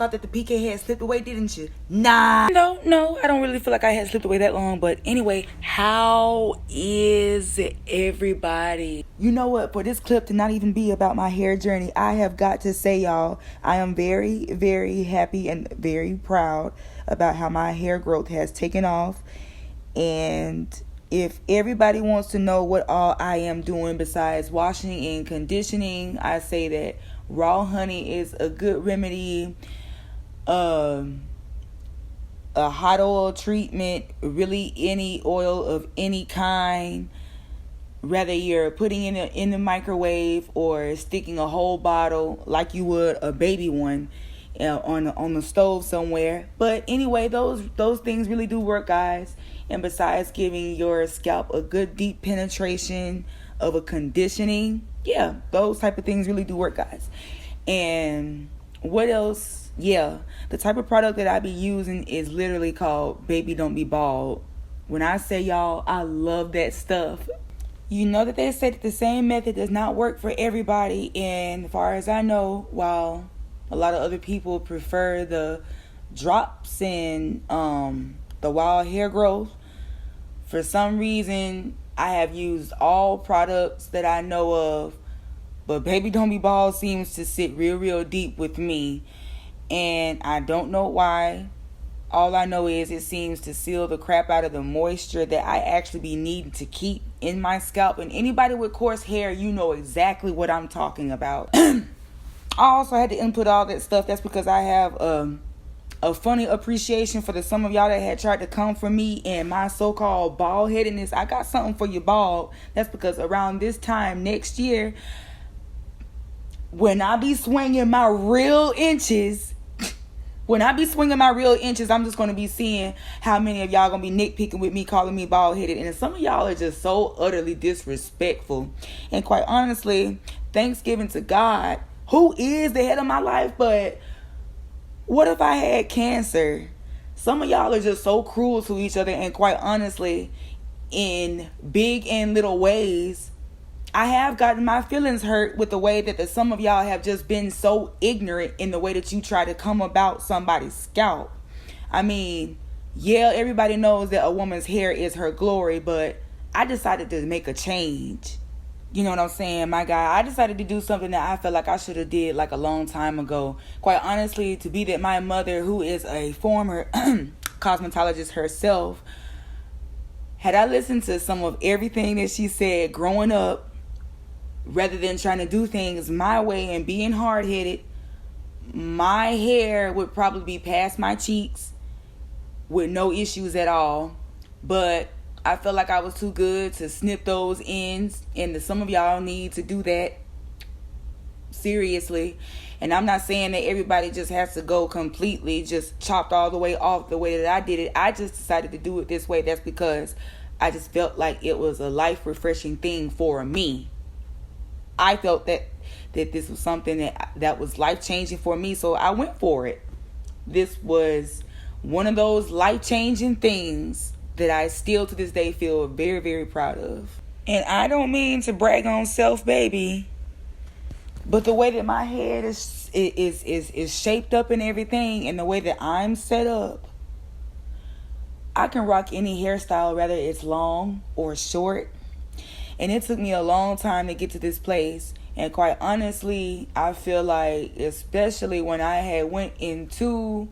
thought that the PK had slipped away, didn't you? Nah. No, I don't really feel like I had slipped away that long. But anyway, how is everybody? You know what? For this clip to not even be about my hair journey, I have got to say, y'all, I am very, very happy and very proud about how my hair growth has taken off. And if everybody wants to know what all I am doing besides washing and conditioning, I say that raw honey is a good remedy. A hot oil treatment, really any oil of any kind, whether you're putting it in the microwave or sticking a whole bottle like you would a baby one on the stove somewhere. But anyway, those things really do work, guys. And besides giving your scalp a good deep penetration of a conditioning, yeah, those type of things really do work, guys. And what else? Yeah, the type of product that I be using is literally called Baby Don't Be Bald. When I say, y'all, I love that stuff. You know that they say that the same method does not work for everybody. And as far as I know, while a lot of other people prefer the drops and the wild hair growth, for some reason, I have used all products that I know of, but Baby Don't Be Bald seems to sit real deep with me. And I don't know why. All I know is it seems to seal the crap out of the moisture that I actually be needing to keep in my scalp. And anybody with coarse hair, you know exactly what I'm talking about. I also had to input all that stuff. That's because I have a funny appreciation for some of y'all that had tried to come for me and my so-called bald-headedness. I got something for you, bald. That's because around this time next year, when I be swinging my real inches, I'm just going to be seeing how many of y'all going to be nitpicking with me, calling me bald-headed. And some of y'all are just so utterly disrespectful. And quite honestly, thanksgiving to God, who is the head of my life, but what if I had cancer? Some of y'all are just so cruel to each other. And quite honestly, in big and little ways, I have gotten my feelings hurt with the way that some of y'all have just been so ignorant in the way that you try to come about somebody's scalp. I mean, yeah, everybody knows that a woman's hair is her glory, but I decided to make a change. You know what I'm saying, my guy? I decided to do something that I felt like I should have did like a long time ago. Quite honestly, to be that my mother, who is a former cosmetologist herself, had I listened to some of everything that she said growing up, rather than trying to do things my way and being hard-headed, my hair would probably be past my cheeks with no issues at all. But I felt like I was too good to snip those ends, and some of y'all need to do that seriously. And I'm not saying that everybody just has to go completely just chopped all the way off the way that I did it. I just decided to do it this way. That's because I just felt like it was a life-refreshing thing for me. I felt that this was something that was life-changing for me, so I went for it. This was one of those life-changing things that I still to this day feel very, very proud of. And I don't mean to brag on self, baby, but the way that my head is shaped up and everything, and the way that I'm set up, I can rock any hairstyle, whether it's long or short. And it took me a long time to get to this place. And quite honestly, I feel like, especially when I had went into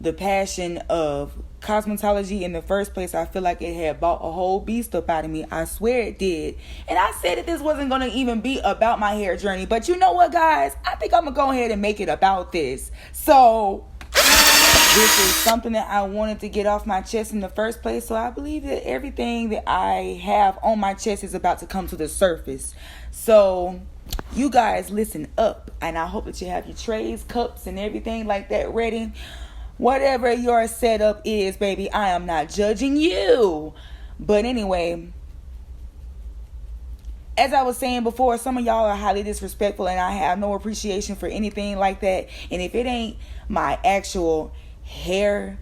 the passion of cosmetology in the first place, I feel like it had bought a whole beast up out of me. I swear it did. And I said that this wasn't going to even be about my hair journey. But you know what, guys? I think I'm going to go ahead and make it about this. So this is something that I wanted to get off my chest in the first place. So I believe that everything that I have on my chest is about to come to the surface. So you guys listen up. And I hope that you have your trays, cups, and everything like that ready. Whatever your setup is, baby, I am not judging you. But anyway, as I was saying before, some of y'all are highly disrespectful, and I have no appreciation for anything like that. And if it ain't my actual hair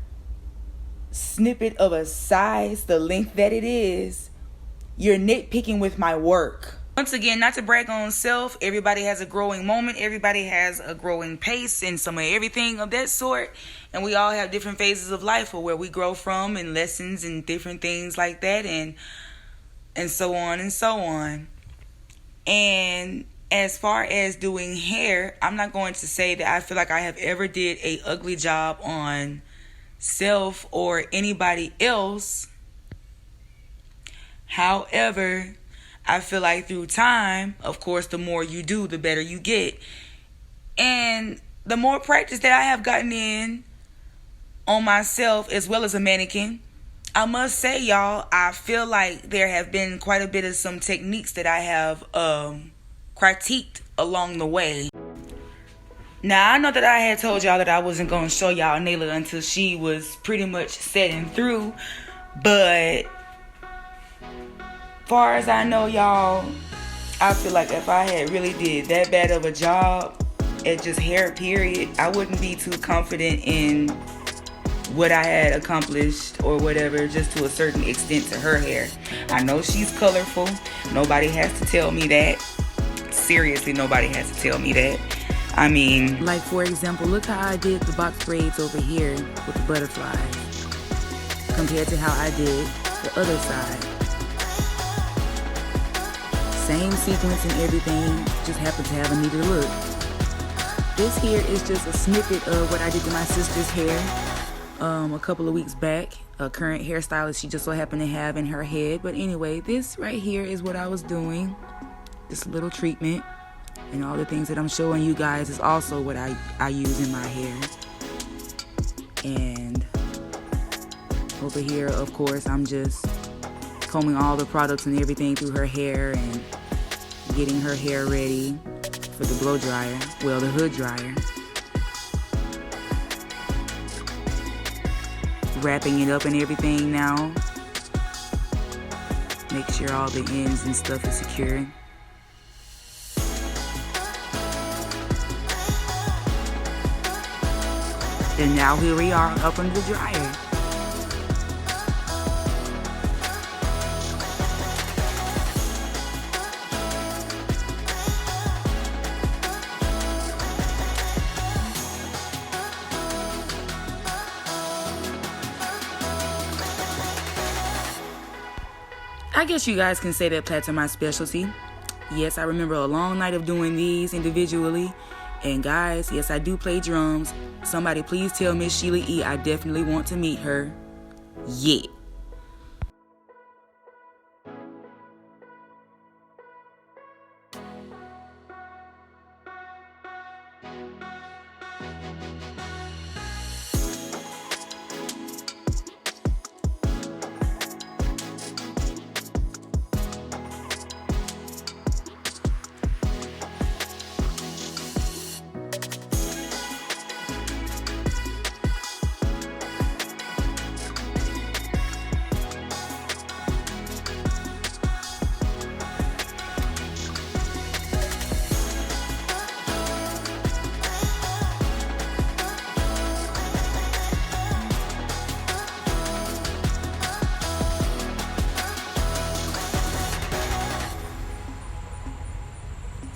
snippet of a size, the length that it is, you're nitpicking with my work. Once again, not to brag on self, everybody has a growing moment. Everybody has a growing pace and some of everything of that sort. And we all have different phases of life or where we grow from and lessons and different things like that and so on and so on. And as far as doing hair, I'm not going to say that I feel like I have ever did a ugly job on self or anybody else. However, I feel like through time, of course, the more you do, the better you get. And the more practice that I have gotten in on myself as well as a mannequin, I must say, y'all, I feel like there have been quite a bit of some techniques that I have critiqued along the way. Now, I know that I had told y'all that I wasn't going to show y'all Nayla until she was pretty much set and through. But far as I know, y'all, I feel like if I had really did that bad of a job at just hair period, I wouldn't be too confident in what I had accomplished or whatever, just to a certain extent to her hair. I know she's colorful. Nobody has to tell me that. Seriously, nobody has to tell me that. I mean, like for example, look how I did the box braids over here with the butterflies compared to how I did the other side. Same sequence and everything, just happened to have a neater look. This here is just a snippet of what I did to my sister's hair a couple of weeks back. A current hairstylist she just so happened to have in her head. But anyway, this right here is what I was doing. This little treatment and all the things that I'm showing you guys is also what I use in my hair. And over here, of course, I'm just combing all the products and everything through her hair and getting her hair ready for the blow dryer, well, the hood dryer. Wrapping it up and everything now. Make sure all the ends and stuff is secure. And now here we are up under the dryer. I guess you guys can say that plaits are my specialty. Yes, I remember a long night of doing these individually. And guys, yes, I do play drums. Somebody please tell Miss Sheila E. I definitely want to meet her. Yeah.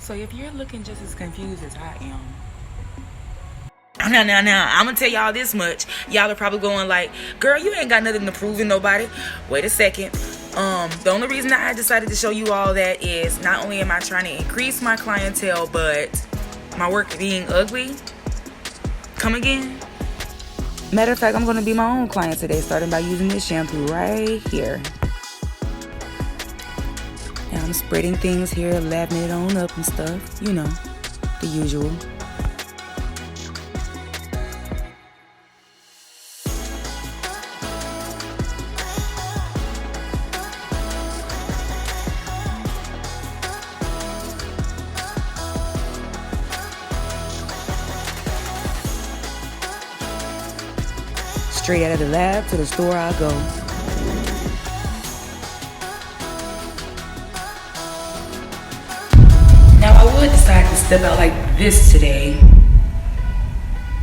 So if you're looking just as confused as I am, now, I'm gonna tell y'all this much. Y'all are probably going like, girl, you ain't got nothing to prove to nobody. Wait a second. The only reason I decided to show you all that is not only am I trying to increase my clientele, but my work being ugly. Come again? Matter of fact, I'm gonna be my own client today, starting by using this shampoo right here. Now I'm spreading things here, lathering it on up and stuff. You know, the usual. Straight out of the lab to the store I go. Now I would decide to step out like this today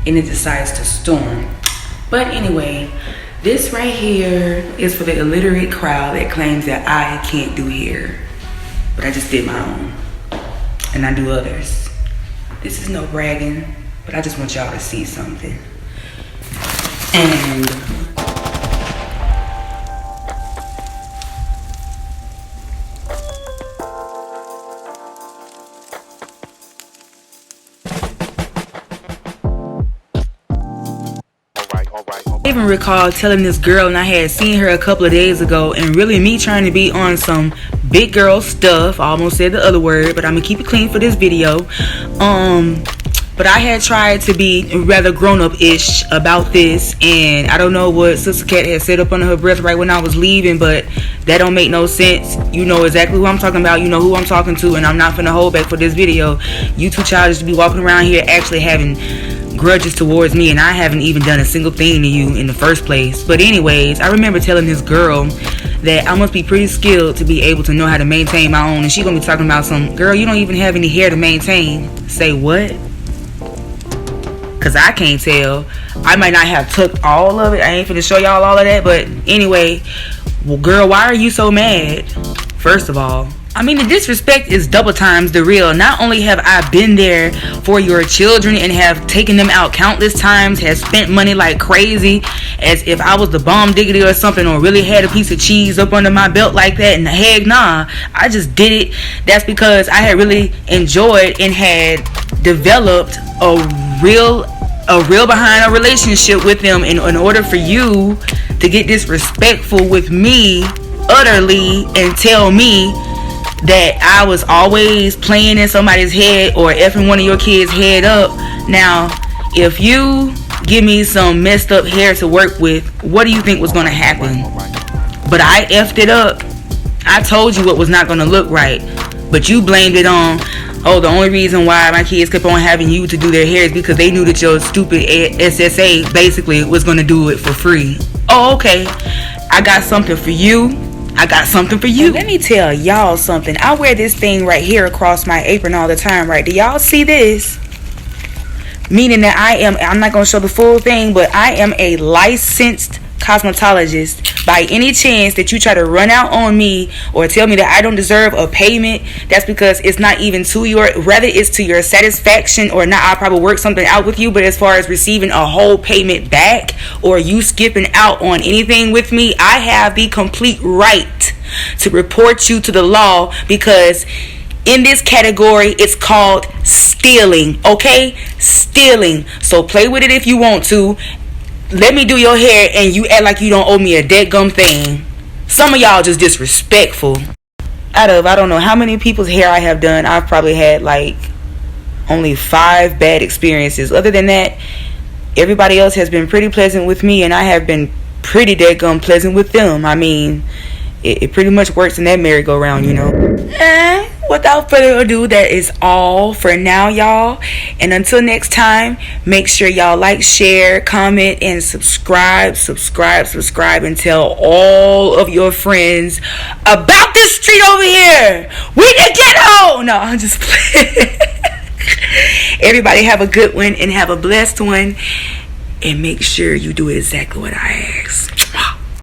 and it decides to storm. But anyway, this right here is for the illiterate crowd that claims that I can't do hair. but I just did my own, and I do others. This is no bragging, but I just want y'all to see something. And I even recall telling this girl, and I had seen her a couple of days ago, and really me trying to be on some big girl stuff. I almost said the other word, but I'm gonna keep it clean for this video. But I had tried to be rather grown-up-ish about this, and I don't know what Sister Cat had said up under her breath right when I was leaving, but that don't make no sense. You know exactly who I'm talking about. You know who I'm talking to, and I'm not finna hold back for this video. You too childish to be walking around here actually having grudges towards me, and I haven't even done a single thing to you in the first place. But anyways, I remember telling this girl that I must be pretty skilled to be able to know how to maintain my own, and she gonna be talking about some, girl, you don't even have any hair to maintain. Say what? Cause I can't tell. I might not have took all of it. I ain't finna show y'all all of that, but anyway, well, girl, why are you so mad? First of all, I mean, the disrespect is double times the real. Not only have I been there for your children and have taken them out countless times, have spent money like crazy, as if I was the bomb diggity or something, or really had a piece of cheese up under my belt like that. And heck nah, I just did it. That's because I had really enjoyed and had developed a real behind a relationship with them. In order for you to get disrespectful with me utterly and tell me that I was always playing in somebody's head or effing one of your kids' head up. Now, if you give me some messed up hair to work with, what do you think was going to happen? But I effed it up. I told you what was not going to look right, but you blamed it on, oh, the only reason why my kids kept on having you to do their hair is because they knew that your stupid SSA basically was going to do it for free. Oh, okay. I got something for you. I got something for you. And let me tell y'all something. I wear this thing right here across my apron all the time, right? Do y'all see this? Meaning that I'm not going to show the full thing, but I am a licensed cosmetologist. By any chance that you try to run out on me or tell me that I don't deserve a payment, that's because it's not even to your, rather it's to your satisfaction or not. I'll probably work something out with you, but as far as receiving a whole payment back or you skipping out on anything with me, I have the complete right to report you to the law, because in this category it's called stealing. Okay, stealing. So play with it if you want to. Let me do your hair and you act like you don't owe me a deadgum thing. Some of y'all just disrespectful. Out of I don't know how many people's hair I have done, I've probably had like only 5 bad experiences. Other than that, everybody else has been pretty pleasant with me, and I have been pretty deadgum pleasant with them. I mean, it pretty much works in that merry-go-round, you know. Without further ado, that is all for now, y'all. And until next time, make sure y'all like, share, comment, and subscribe, and tell all of your friends about this street over here. We the ghetto. No, I'm just playing. Everybody have a good one and have a blessed one. And make sure you do exactly what I asked.